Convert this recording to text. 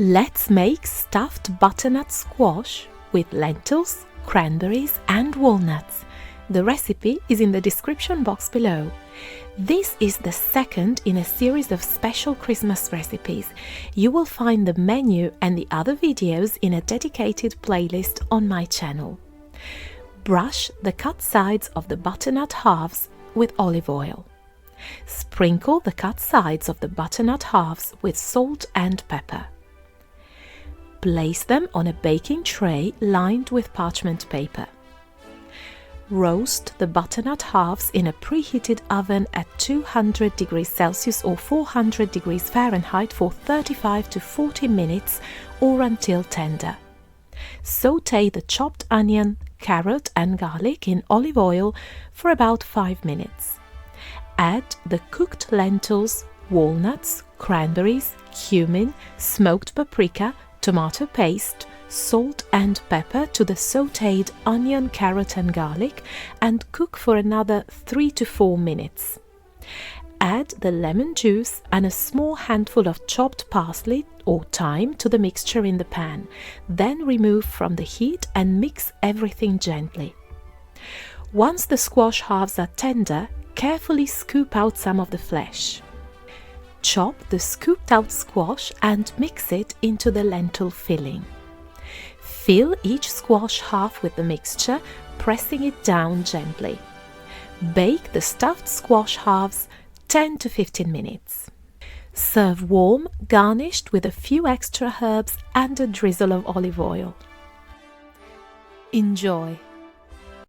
Let's make stuffed butternut squash with lentils, cranberries and walnuts. The recipe is in the description box below. This is the second in a series of special Christmas recipes. You will find the menu and the other videos in a dedicated playlist on my channel. Brush the cut sides of the butternut halves with olive oil. Sprinkle the cut sides of the butternut halves with salt and pepper. Place them on a baking tray lined with parchment paper. Roast the butternut halves in a preheated oven at 200 degrees Celsius or 400 degrees Fahrenheit for 35 to 40 minutes or until tender. Sauté the chopped onion, carrot and garlic in olive oil for about 5 minutes. Add the cooked lentils, walnuts, cranberries, cumin, smoked paprika, tomato paste, salt and pepper to the sautéed onion, carrot and garlic and cook for another 3 to 4 minutes. Add the lemon juice and a small handful of chopped parsley or thyme to the mixture in the pan. Then remove from the heat and mix everything gently. Once the squash halves are tender, carefully scoop out some of the flesh. Chop the scooped out squash and mix it into the lentil filling. Fill each squash half with the mixture, pressing it down gently. Bake the stuffed squash halves 10 to 15 minutes. Serve warm, garnished with a few extra herbs and a drizzle of olive oil. Enjoy!